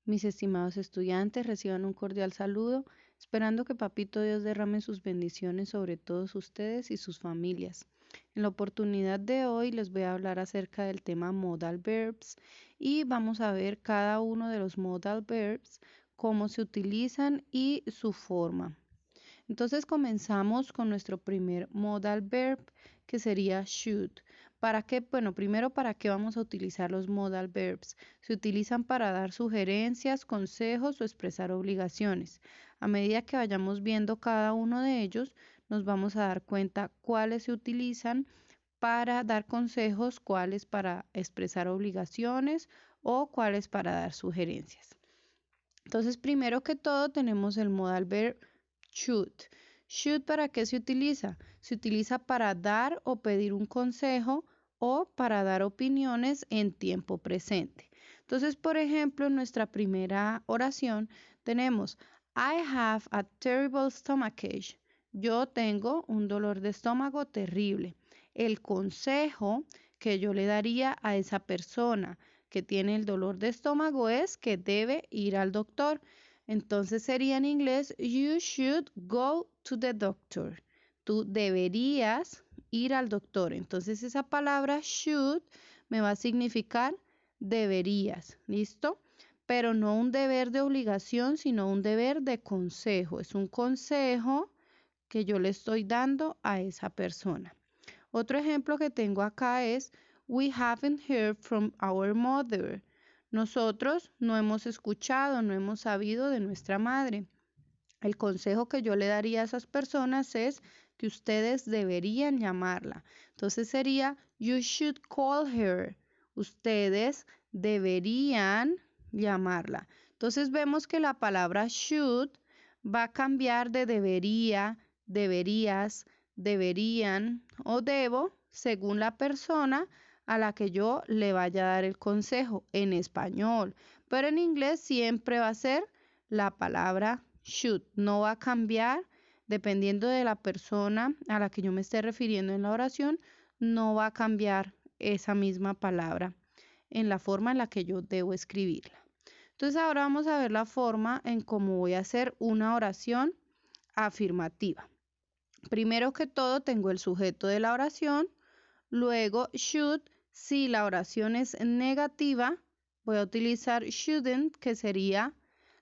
Mis estimados estudiantes, reciban un cordial saludo, esperando que Papito Dios derrame sus bendiciones sobre todos ustedes y sus familias. En la oportunidad de hoy les voy a hablar acerca del tema modal verbs y vamos a ver cada uno de los modal verbs, cómo se utilizan y su forma. Entonces comenzamos con nuestro primer modal verb, que sería should. ¿Para qué? Bueno, primero, ¿para qué vamos a utilizar los modal verbs? Se utilizan para dar sugerencias, consejos o expresar obligaciones. A medida que vayamos viendo cada uno de ellos, nos vamos a dar cuenta cuáles se utilizan para dar consejos, cuáles para expresar obligaciones o cuáles para dar sugerencias. Entonces, primero que todo, tenemos el modal verb should. Should, ¿para qué se utiliza? Se utiliza para dar o pedir un consejo o para dar opiniones en tiempo presente. Entonces, por ejemplo, en nuestra primera oración tenemos I have a terrible stomachache. Yo tengo un dolor de estómago terrible. El consejo que yo le daría a esa persona que tiene el dolor de estómago es que debe ir al doctor. Entonces sería en inglés, you should go to the doctor. Tú deberías ir al doctor. Entonces esa palabra should me va a significar deberías, ¿listo? Pero no un deber de obligación, sino un deber de consejo. Es un consejo que yo le estoy dando a esa persona. Otro ejemplo que tengo acá es, we haven't heard from our mother. Nosotros no hemos escuchado, no hemos sabido de nuestra madre. El consejo que yo le daría a esas personas es que ustedes deberían llamarla. Entonces sería, you should call her. Ustedes deberían llamarla. Entonces vemos que la palabra should va a cambiar de debería, deberías, deberían o debo según la persona a la que yo le vaya a dar el consejo en español. Pero en inglés siempre va a ser la palabra should. No va a cambiar dependiendo de la persona a la que yo me esté refiriendo en la oración. No va a cambiar esa misma palabra en la forma en la que yo debo escribirla. Entonces ahora vamos a ver la forma en cómo voy a hacer una oración afirmativa. Primero que todo tengo el sujeto de la oración, luego should. Si la oración es negativa, voy a utilizar shouldn't, que sería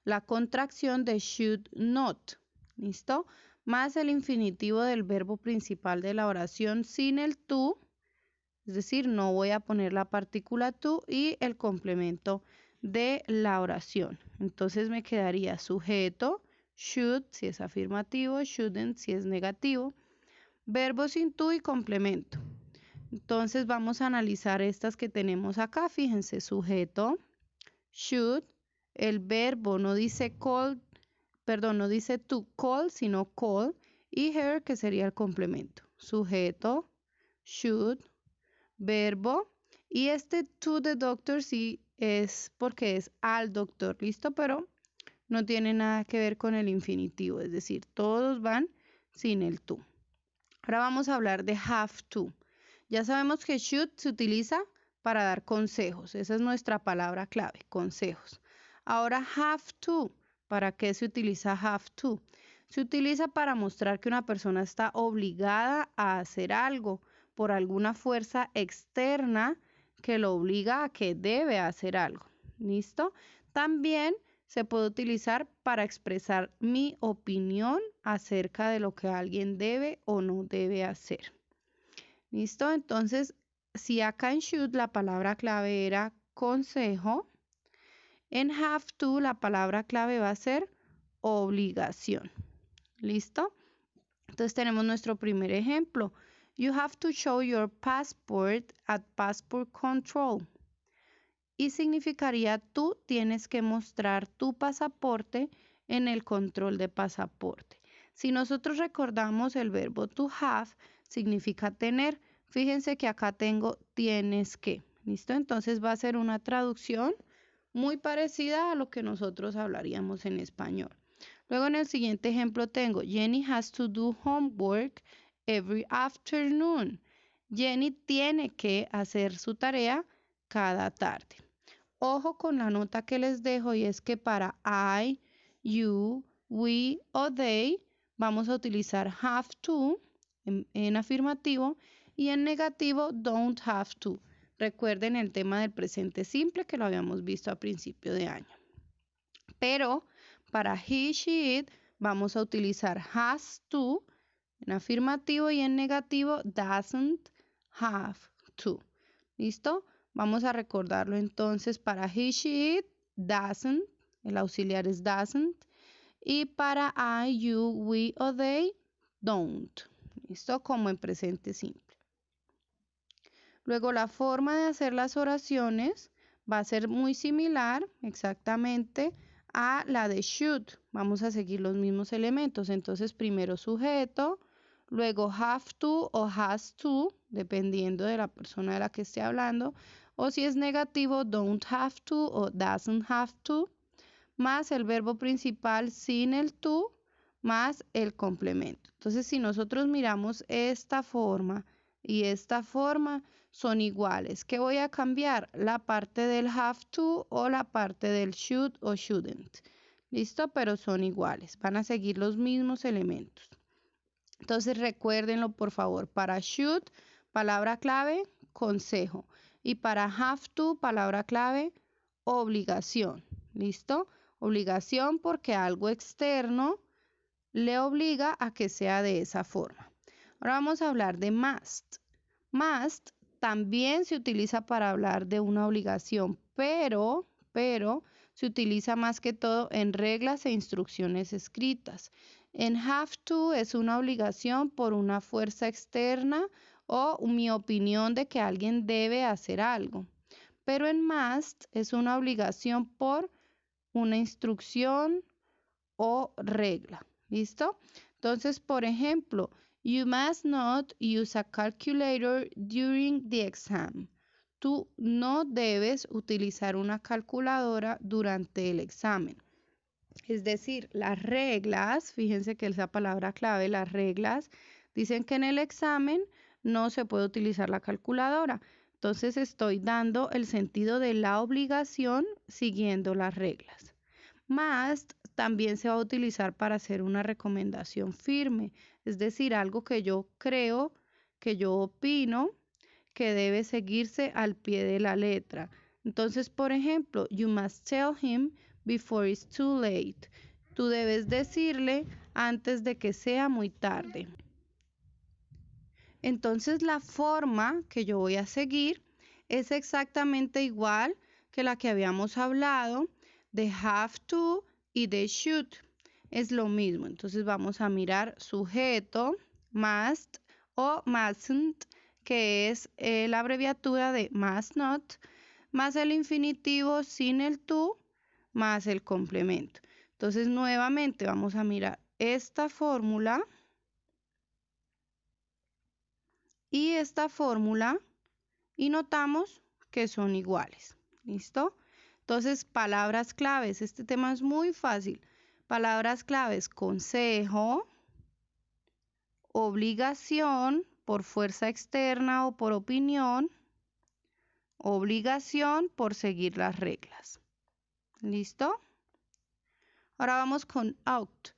la contracción de should not. ¿Listo? Más el infinitivo del verbo principal de la oración sin el to, es decir, no voy a poner la partícula to y el complemento de la oración. Entonces me quedaría sujeto, should si es afirmativo, shouldn't si es negativo, verbo sin to y complemento. Entonces vamos a analizar estas que tenemos acá. Fíjense, sujeto, should, el verbo no dice call, perdón, no dice to call, sino call, y her, que sería el complemento. Sujeto, should, verbo, y este to the doctor sí es porque es al doctor, ¿listo? Pero no tiene nada que ver con el infinitivo, es decir, todos van sin el to. Ahora vamos a hablar de have to. Ya sabemos que should se utiliza para dar consejos. Esa es nuestra palabra clave, consejos. Ahora have to. ¿Para qué se utiliza have to? Se utiliza para mostrar que una persona está obligada a hacer algo por alguna fuerza externa que lo obliga a que debe hacer algo. ¿Listo? También se puede utilizar para expresar mi opinión acerca de lo que alguien debe o no debe hacer. ¿Listo? Entonces, si acá en should la palabra clave era consejo, en have to la palabra clave va a ser obligación. ¿Listo? Entonces tenemos nuestro primer ejemplo. You have to show your passport at passport control. Y significaría tú tienes que mostrar tu pasaporte en el control de pasaporte. Si nosotros recordamos el verbo to have, significa tener. Fíjense que acá tengo tienes que. ¿Listo? Entonces va a ser una traducción muy parecida a lo que nosotros hablaríamos en español. Luego en el siguiente ejemplo tengo Jenny has to do homework every afternoon. Jenny tiene que hacer su tarea cada tarde. ojo con la nota que les dejo y es que para I, you, we o they vamos a utilizar have to en afirmativo y en negativo don't have to. Recuerden el tema del presente simple que lo habíamos visto a principio de año. Pero para he, she, it vamos a utilizar has to en afirmativo y en negativo doesn't have to. ¿Listo? Vamos a recordarlo entonces para he, she, it, doesn't, el auxiliar es doesn't, y para I, you, we o they, don't. ¿Listo? Como en presente simple. Luego la forma de hacer las oraciones va a ser muy similar exactamente a la de should. Vamos a seguir los mismos elementos. Entonces primero sujeto, luego have to o has to, dependiendo de la persona de la que esté hablando. O si es negativo, don't have to o doesn't have to, más el verbo principal sin el to, más el complemento. Entonces, si nosotros miramos esta forma y esta forma, son iguales. ¿Qué voy a cambiar? La parte del have to o la parte del should o shouldn't. ¿Listo? Pero son iguales. Van a seguir los mismos elementos. Entonces, recuérdenlo, por favor. Para should, palabra clave, consejo. Y para have to, palabra clave, obligación. ¿Listo? Obligación porque algo externo le obliga a que sea de esa forma. Ahora vamos a hablar de must. Must también se utiliza para hablar de una obligación, pero se utiliza más que todo en reglas e instrucciones escritas. En have to es una obligación por una fuerza externa o mi opinión de que alguien debe hacer algo. Pero en must es una obligación por una instrucción o regla. ¿Listo? Entonces, por ejemplo, you must not use a calculator during the exam. Tú no debes utilizar una calculadora durante el examen. Es decir, las reglas, fíjense que esa palabra clave, las reglas, dicen que en el examen no se puede utilizar la calculadora. Entonces estoy dando el sentido de la obligación siguiendo las reglas. Must también se va a utilizar para hacer una recomendación firme, es decir, algo que yo creo, que yo opino, que debe seguirse al pie de la letra. Entonces, por ejemplo, you must tell him before it's too late. Tú debes decirle antes de que sea muy tarde. Entonces, la forma que yo voy a seguir es exactamente igual que la que habíamos hablado de have to y de should. Es lo mismo. Entonces vamos a mirar sujeto, must o mustn't, que es la abreviatura de must not, más el infinitivo sin el to, más el complemento. Entonces nuevamente vamos a mirar esta fórmula y esta fórmula y notamos que son iguales. ¿Listo? Entonces, palabras claves. Este tema es muy fácil. Palabras claves, consejo, obligación por fuerza externa o por opinión, obligación por seguir las reglas. ¿Listo? Ahora vamos con out.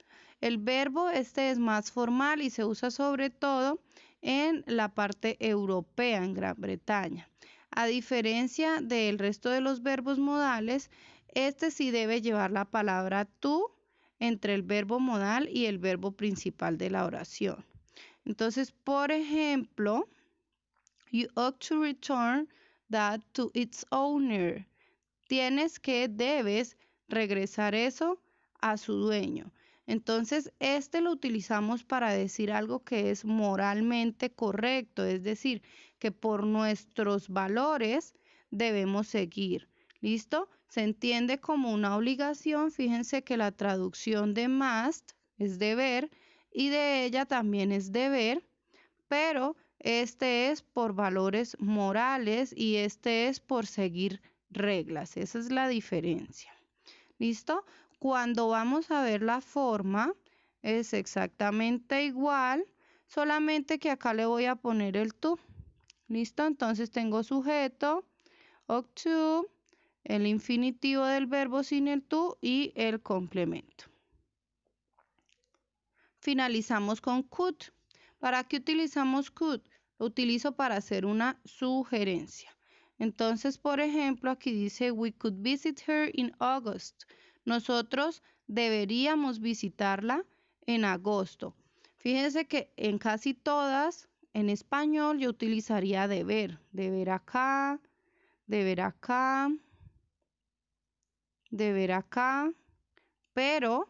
El verbo este es más formal y se usa sobre todo en la parte europea, en Gran Bretaña. A diferencia del resto de los verbos modales, este sí debe llevar la palabra to entre el verbo modal y el verbo principal de la oración. Entonces, por ejemplo, you ought to return that to its owner. Debes regresar eso a su dueño. Entonces, este lo utilizamos para decir algo que es moralmente correcto, es decir, que por nuestros valores debemos seguir. ¿Listo? Se entiende como una obligación. Fíjense que la traducción de must es deber y de ella también es deber, pero este es por valores morales y este es por seguir reglas. Esa es la diferencia. ¿Listo? Cuando vamos a ver la forma, es exactamente igual, solamente que acá le voy a poner el to. ¿Listo? Entonces tengo sujeto, ought to, el infinitivo del verbo sin el to y el complemento. Finalizamos con could. ¿Para qué utilizamos could? Lo utilizo para hacer una sugerencia. Entonces, por ejemplo, aquí dice, we could visit her in August. Nosotros deberíamos visitarla en agosto. Fíjense que en casi todas, en español, yo utilizaría deber. Deber acá, deber acá, deber acá, pero,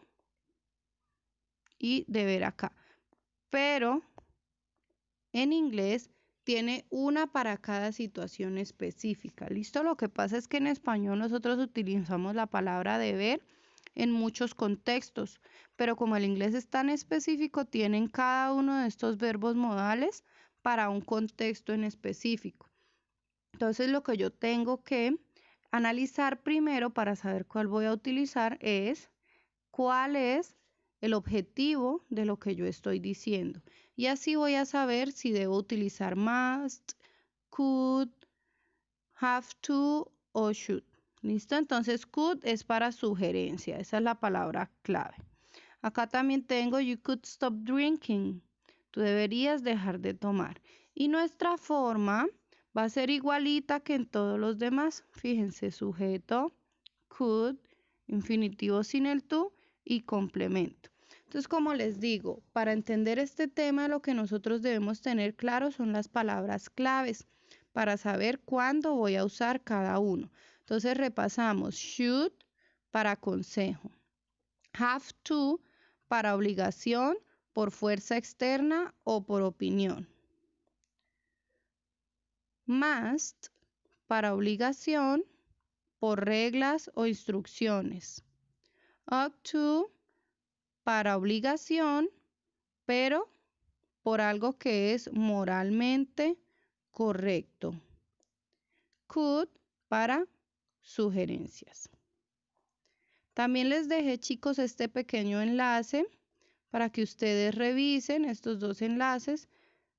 y deber acá. Pero en inglés tiene una para cada situación específica. ¿Listo? Lo que pasa es que en español nosotros utilizamos la palabra deber en muchos contextos, pero como el inglés es tan específico, tienen cada uno de estos verbos modales para un contexto en específico. Entonces, lo que yo tengo que analizar primero para saber cuál voy a utilizar es cuál es el objetivo de lo que yo estoy diciendo. Y así voy a saber si debo utilizar must, could, have to o should. ¿Listo? Entonces, could es para sugerencia. Esa es la palabra clave. Acá también tengo you could stop drinking. Tú deberías dejar de tomar. Y nuestra forma va a ser igualita que en todos los demás. Fíjense, sujeto, could, infinitivo sin el to y complemento. Entonces, como les digo, para entender este tema, lo que nosotros debemos tener claro son las palabras claves para saber cuándo voy a usar cada uno. Entonces, repasamos should para consejo, have to para obligación, por fuerza externa o por opinión, must para obligación, por reglas o instrucciones, ought to para obligación, pero por algo que es moralmente correcto. Could para sugerencias. También les dejé, chicos, este pequeño enlace para que ustedes revisen estos dos enlaces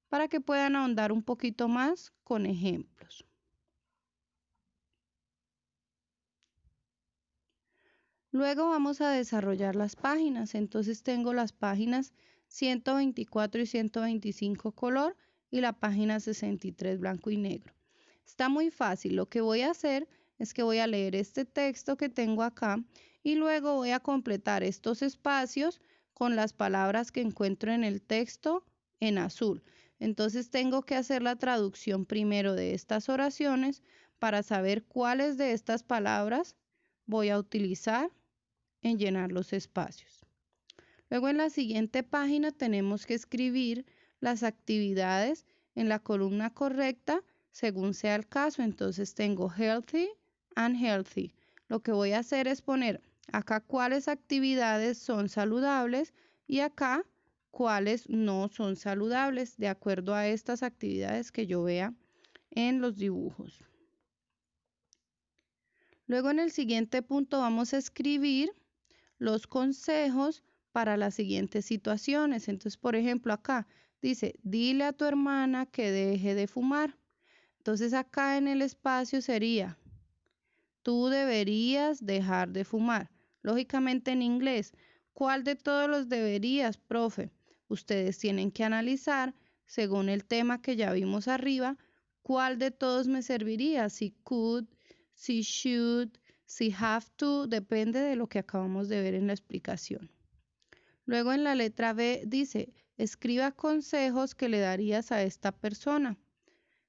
para que puedan ahondar un poquito más con ejemplos. Luego vamos a desarrollar las páginas. Entonces tengo las páginas 124 y 125 color y la página 63 blanco y negro. Está muy fácil. Lo que voy a hacer es que voy a leer este texto que tengo acá y luego voy a completar estos espacios con las palabras que encuentro en el texto en azul. Entonces tengo que hacer la traducción primero de estas oraciones para saber cuáles de estas palabras voy a utilizar en llenar los espacios. Luego en la siguiente página tenemos que escribir las actividades en la columna correcta según sea el caso. Entonces tengo healthy and healthy. Lo que voy a hacer es poner acá cuáles actividades son saludables y acá cuáles no son saludables de acuerdo a estas actividades que yo vea en los dibujos. Luego en el siguiente punto vamos a escribir los consejos para las siguientes situaciones. Entonces, por ejemplo, acá dice, dile a tu hermana que deje de fumar. Entonces, acá en el espacio sería, tú deberías dejar de fumar. Lógicamente en inglés, ¿cuál de todos los deberías, profe? Ustedes tienen que analizar, según el tema que ya vimos arriba, cuál de todos me serviría, si could, si should, si have to, depende de lo que acabamos de ver en la explicación. Luego en la letra B dice, escriba consejos que le darías a esta persona.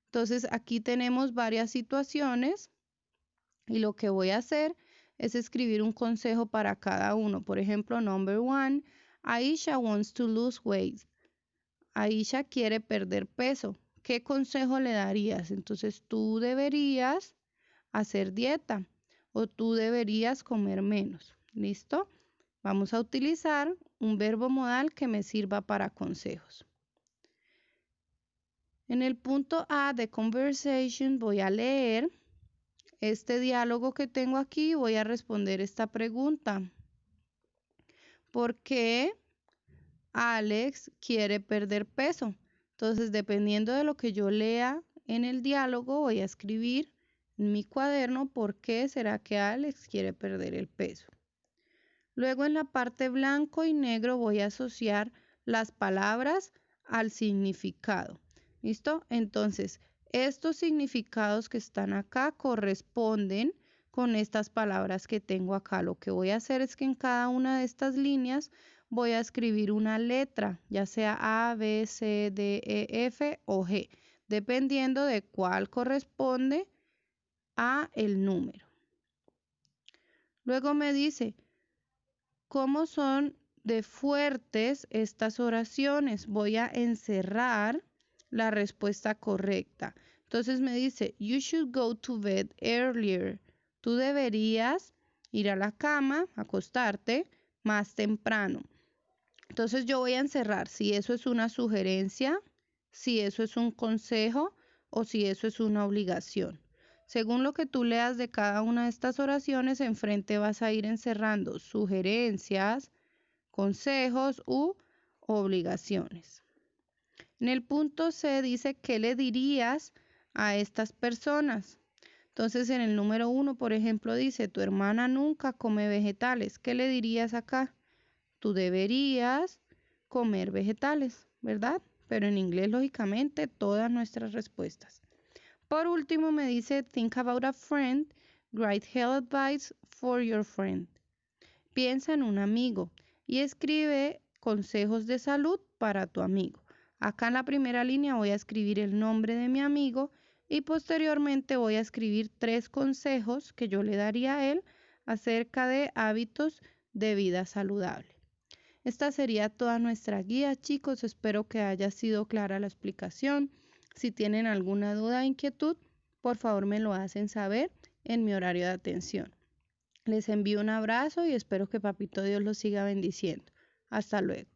Entonces aquí tenemos varias situaciones y lo que voy a hacer es escribir un consejo para cada uno. Por ejemplo, number 1, Aisha wants to lose weight. Aisha quiere perder peso. ¿Qué consejo le darías? Entonces tú deberías hacer dieta o tú deberías comer menos. ¿Listo? Vamos a utilizar un verbo modal que me sirva para consejos. En el punto A de conversation voy a leer este diálogo que tengo aquí y voy a responder esta pregunta. ¿Por qué Alex quiere perder peso? Entonces, dependiendo de lo que yo lea en el diálogo, voy a escribir en mi cuaderno por qué será que Alex quiere perder el peso. Luego en la parte blanco y negro voy a asociar las palabras al significado. ¿Listo? Entonces, estos significados que están acá corresponden con estas palabras que tengo acá. Lo que voy a hacer es que en cada una de estas líneas voy a escribir una letra, ya sea A, B, C, D, E, F o G, dependiendo de cuál corresponde a el número. Luego me dice, ¿cómo son de fuertes estas oraciones? Voy a encerrar la respuesta correcta. Entonces me dice, you should go to bed earlier. Tú deberías ir a la cama, acostarte más temprano. Entonces yo voy a encerrar si eso es una sugerencia, si eso es un consejo o si eso es una obligación. Según lo que tú leas de cada una de estas oraciones, enfrente vas a ir encerrando sugerencias, consejos u obligaciones. En el punto C dice, ¿qué le dirías a estas personas? Entonces en el número 1, por ejemplo, dice, tu hermana nunca come vegetales. ¿Qué le dirías acá? Tú deberías comer vegetales, ¿verdad? Pero en inglés, lógicamente, todas nuestras respuestas. Por último, me dice, think about a friend, write health advice for your friend. Piensa en un amigo y escribe consejos de salud para tu amigo. Acá en la primera línea voy a escribir el nombre de mi amigo y posteriormente voy a escribir 3 consejos que yo le daría a él acerca de hábitos de vida saludable. Esta sería toda nuestra guía, chicos. Espero que haya sido clara la explicación. Si tienen alguna duda o inquietud, por favor me lo hacen saber en mi horario de atención. Les envío un abrazo y espero que Papito Dios los siga bendiciendo. Hasta luego.